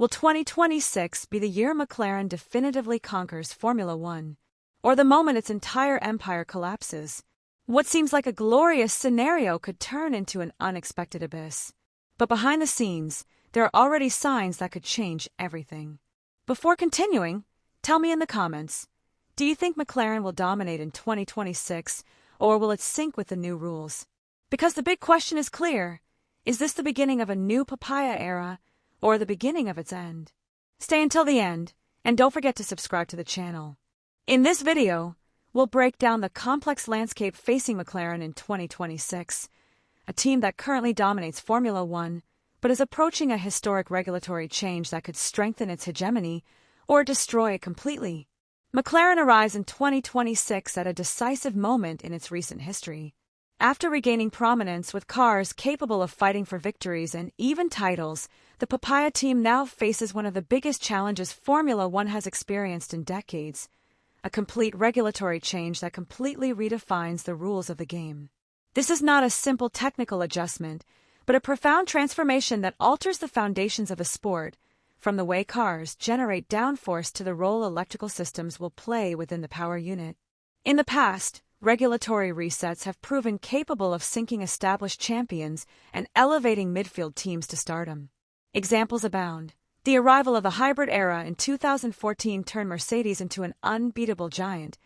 Will 2026 be the year McLaren definitively conquers Formula One? Or the moment its entire empire collapses? What seems like a glorious scenario could turn into an unexpected abyss. But behind the scenes, there are already signs that could change everything. Before continuing, tell me in the comments, do you think McLaren will dominate in 2026, or will it sync with the new rules? Because the big question is clear: is this the beginning of a new papaya era, or the beginning of its end? Stay until the end, and don't forget to subscribe to the channel. In this video, we'll break down the complex landscape facing McLaren in 2026, a team that currently dominates Formula One, but is approaching a historic regulatory change that could strengthen its hegemony or destroy it completely. McLaren arrives in 2026 at a decisive moment in its recent history. After regaining prominence with cars capable of fighting for victories and even titles, the Papaya team now faces one of the biggest challenges Formula One has experienced in decades: a complete regulatory change that completely redefines the rules of the game. This is not a simple technical adjustment, but a profound transformation that alters the foundations of the sport, from the way cars generate downforce to the role electrical systems will play within the power unit. In the past, regulatory resets have proven capable of sinking established champions and elevating midfield teams to stardom. Examples abound. The arrival of the hybrid era in 2014 turned Mercedes into an unbeatable giant,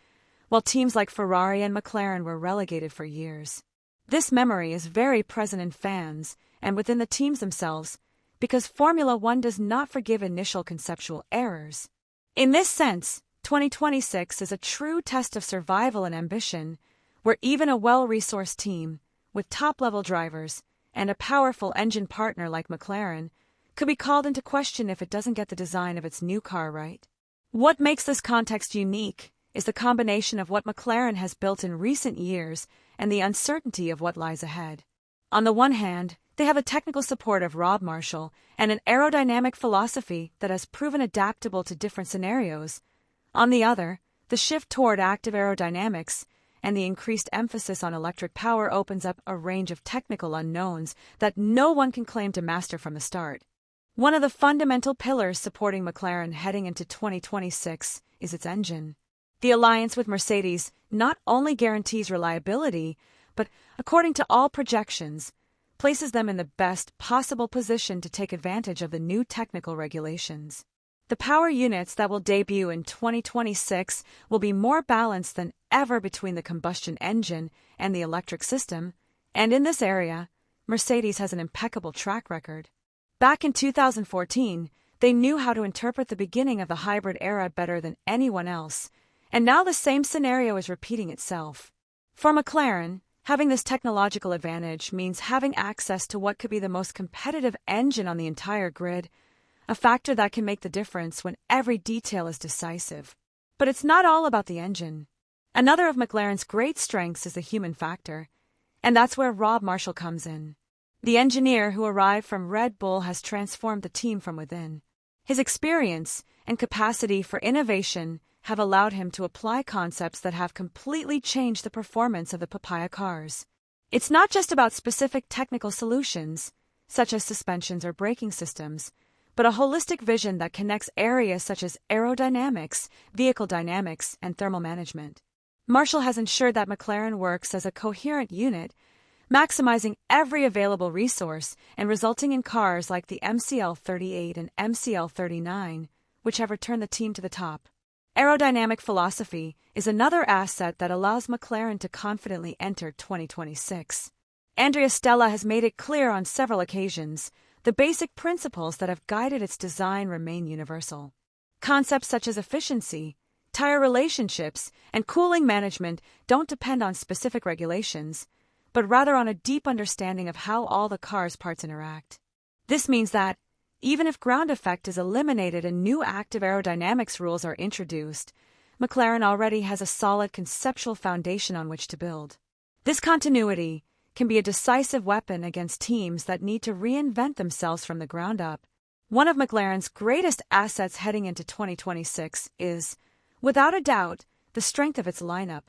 while teams like Ferrari and McLaren were relegated for years. This memory is very present in fans and within the teams themselves, because Formula One does not forgive initial conceptual errors. In this sense, 2026 is a true test of survival and ambition, where even a well-resourced team, with top-level drivers and a powerful engine partner like McLaren, could be called into question if it doesn't get the design of its new car right. What makes this context unique is the combination of what McLaren has built in recent years and the uncertainty of what lies ahead. On the one hand, they have the technical support of Rob Marshall and an aerodynamic philosophy that has proven adaptable to different scenarios. On the other, the shift toward active aerodynamics and the increased emphasis on electric power opens up a range of technical unknowns that no one can claim to master from the start. One of the fundamental pillars supporting McLaren heading into 2026 is its engine. The alliance with Mercedes not only guarantees reliability, but, according to all projections, places them in the best possible position to take advantage of the new technical regulations. The power units that will debut in 2026 will be more balanced than ever between the combustion engine and the electric system, and in this area, Mercedes has an impeccable track record. Back in 2014, they knew how to interpret the beginning of the hybrid era better than anyone else, and now the same scenario is repeating itself. For McLaren, having this technological advantage means having access to what could be the most competitive engine on the entire grid, a factor that can make the difference when every detail is decisive. But it's not all about the engine. Another of McLaren's great strengths is the human factor, and that's where Rob Marshall comes in. The engineer who arrived from Red Bull has transformed the team from within. His experience and capacity for innovation have allowed him to apply concepts that have completely changed the performance of the Papaya cars. It's not just about specific technical solutions, such as suspensions or braking systems, but a holistic vision that connects areas such as aerodynamics, vehicle dynamics, and thermal management. Marshall has ensured that McLaren works as a coherent unit, maximizing every available resource and resulting in cars like the MCL38 and MCL39, which have returned the team to the top. Aerodynamic philosophy is another asset that allows McLaren to confidently enter 2026. Andrea Stella has made it clear on several occasions: the basic principles that have guided its design remain universal. Concepts such as efficiency, tire relationships, and cooling management don't depend on specific regulations, but rather on a deep understanding of how all the car's parts interact. This means that, even if ground effect is eliminated and new active aerodynamics rules are introduced, McLaren already has a solid conceptual foundation on which to build. This continuity can be a decisive weapon against teams that need to reinvent themselves from the ground up. One of McLaren's greatest assets heading into 2026 is, without a doubt, the strength of its lineup.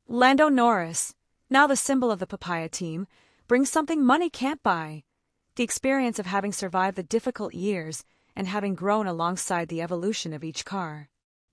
Lando Norris, now the symbol of the Papaya team, brings something money can't buy: the experience of having survived the difficult years and having grown alongside the evolution of each car.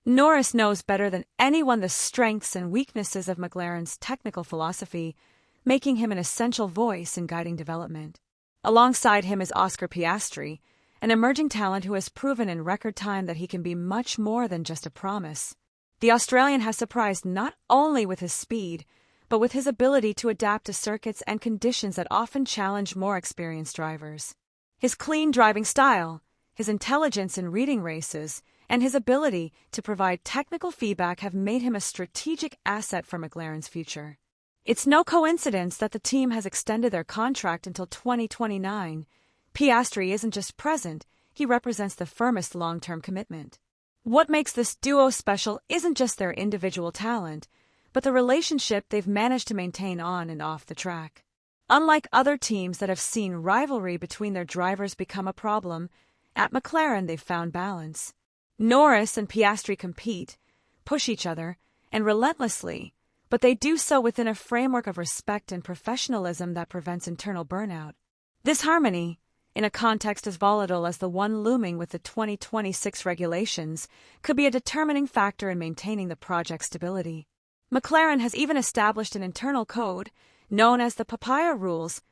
Norris knows better than anyone the strengths and weaknesses of McLaren's technical philosophy, making him an essential voice in guiding development. Alongside him is Oscar Piastri, an emerging talent who has proven in record time that he can be much more than just a promise. The Australian has surprised not only with his speed, but with his ability to adapt to circuits and conditions that often challenge more experienced drivers. His clean driving style, his intelligence in reading races, and his ability to provide technical feedback have made him a strategic asset for McLaren's future. It's no coincidence that the team has extended their contract until 2029. Piastri isn't just present, he represents the firmest long-term commitment. What makes this duo special isn't just their individual talent, but the relationship they've managed to maintain on and off the track. Unlike other teams that have seen rivalry between their drivers become a problem, at McLaren they've found balance. Norris and Piastri compete, push each other, and relentlessly, but they do so within a framework of respect and professionalism that prevents internal burnout. This harmony, in a context as volatile as the one looming with the 2026 regulations, could be a determining factor in maintaining the project's stability. McLaren has even established an internal code, known as the papaya rules,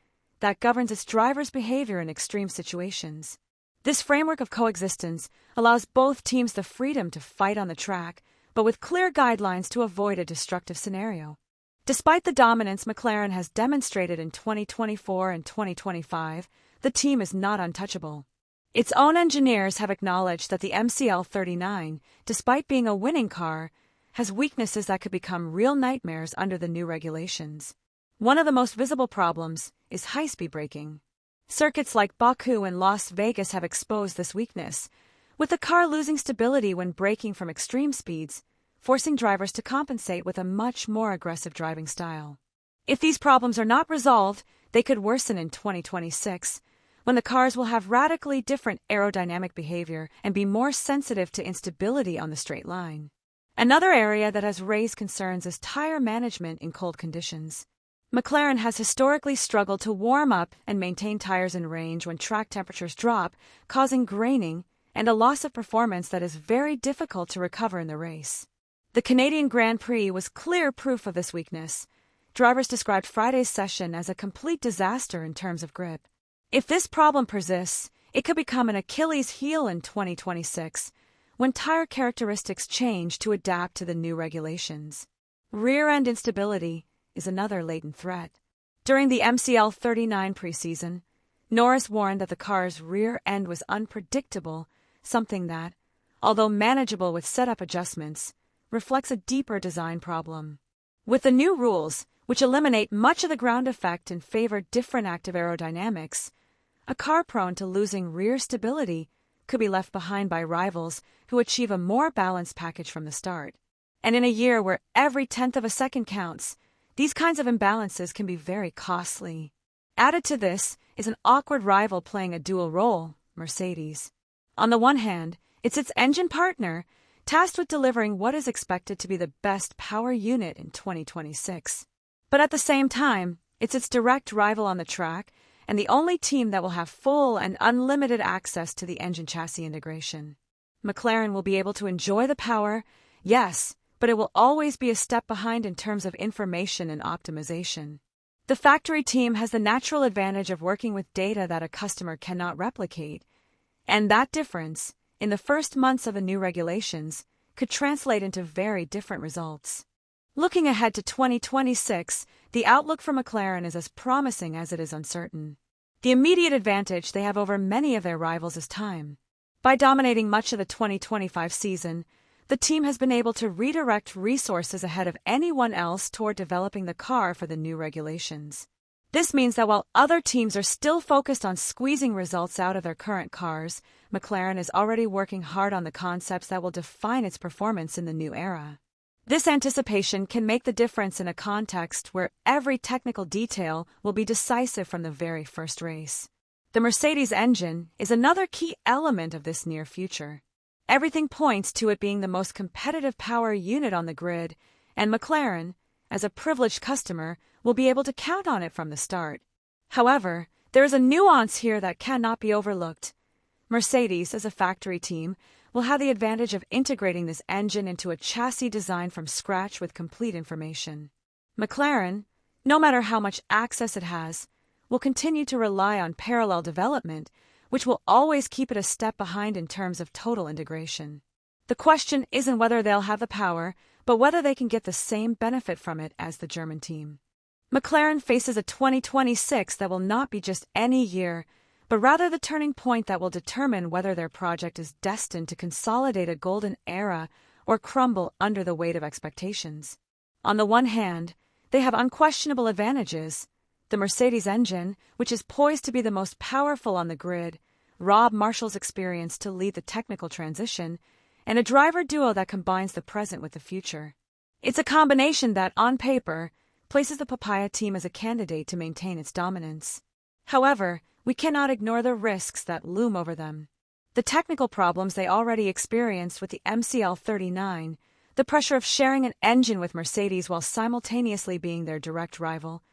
that governs its drivers' behavior in extreme situations. This framework of coexistence allows both teams the freedom to fight on the track, but with clear guidelines to avoid a destructive scenario. Despite the dominance McLaren has demonstrated in 2024 and 2025, the team is not untouchable. Its own engineers have acknowledged that the McL39, despite being a winning car, has weaknesses that could become real nightmares under the new regulations. One of the most visible problems is high-speed braking. Circuits like Baku and Las Vegas have exposed this weakness, with the car losing stability when braking from extreme speeds, forcing drivers to compensate with a much more aggressive driving style. If these problems are not resolved, they could worsen in 2026, when the cars will have radically different aerodynamic behavior and be more sensitive to instability on the straight line. Another area that has raised concerns is tire management in cold conditions. McLaren has historically struggled to warm up and maintain tires in range when track temperatures drop, causing graining and a loss of performance that is very difficult to recover in the race. The Canadian Grand Prix was clear proof of this weakness. Drivers described Friday's session as a complete disaster in terms of grip. If this problem persists, it could become an Achilles heel in 2026, when tire characteristics change to adapt to the new regulations. Rear-end instability is another latent threat. During the McL39 preseason, Norris warned that the car's rear end was unpredictable, something that, although manageable with setup adjustments, reflects a deeper design problem. With the new rules, which eliminate much of the ground effect and favor different active aerodynamics, a car prone to losing rear stability could be left behind by rivals who achieve a more balanced package from the start. And in a year where every tenth of a second counts, these kinds of imbalances can be very costly. Added to this is an awkward rival playing a dual role, Mercedes. On the one hand, it's its engine partner, tasked with delivering what is expected to be the best power unit in 2026. But at the same time, it's its direct rival on the track and the only team that will have full and unlimited access to the engine chassis integration. McLaren will be able to enjoy the power, yes, but it will always be a step behind in terms of information and optimization. The factory team has the natural advantage of working with data that a customer cannot replicate, and that difference, in the first months of the new regulations, could translate into very different results. Looking ahead to 2026, the outlook for McLaren is as promising as it is uncertain. The immediate advantage they have over many of their rivals is time. By dominating much of the 2025 season, the team has been able to redirect resources ahead of anyone else toward developing the car for the new regulations. This means that while other teams are still focused on squeezing results out of their current cars, McLaren is already working hard on the concepts that will define its performance in the new era. This anticipation can make the difference in a context where every technical detail will be decisive from the very first race. The Mercedes engine is another key element of this near future. Everything points to it being the most competitive power unit on the grid, and McLaren, as a privileged customer, will be able to count on it from the start. However, there is a nuance here that cannot be overlooked. Mercedes, as a factory team, will have the advantage of integrating this engine into a chassis design from scratch with complete information. McLaren, no matter how much access it has, will continue to rely on parallel development, which will always keep it a step behind in terms of total integration. The question isn't whether they'll have the power, but whether they can get the same benefit from it as the German team. McLaren faces a 2026 that will not be just any year, but rather the turning point that will determine whether their project is destined to consolidate a golden era or crumble under the weight of expectations. On the one hand, they have unquestionable advantages: the Mercedes engine, which is poised to be the most powerful on the grid, Rob Marshall's experience to lead the technical transition, and a driver duo that combines the present with the future. It's a combination that, on paper, places the Papaya team as a candidate to maintain its dominance. However, we cannot ignore the risks that loom over them. The technical problems they already experienced with the MCL39, the pressure of sharing an engine with Mercedes while simultaneously being their direct rival,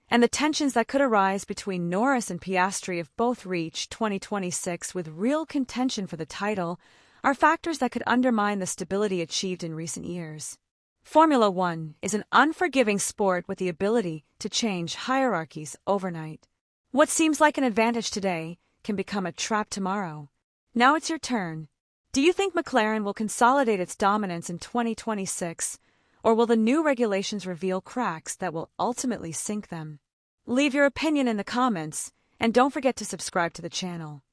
and the tensions that could arise between Norris and Piastri if both reach 2026 with real contention for the title, are factors that could undermine the stability achieved in recent years. Formula One is an unforgiving sport with the ability to change hierarchies overnight. What seems like an advantage today can become a trap tomorrow. Now it's your turn. Do you think McLaren will consolidate its dominance in 2026, or will the new regulations reveal cracks that will ultimately sink them? Leave your opinion in the comments, and don't forget to subscribe to the channel.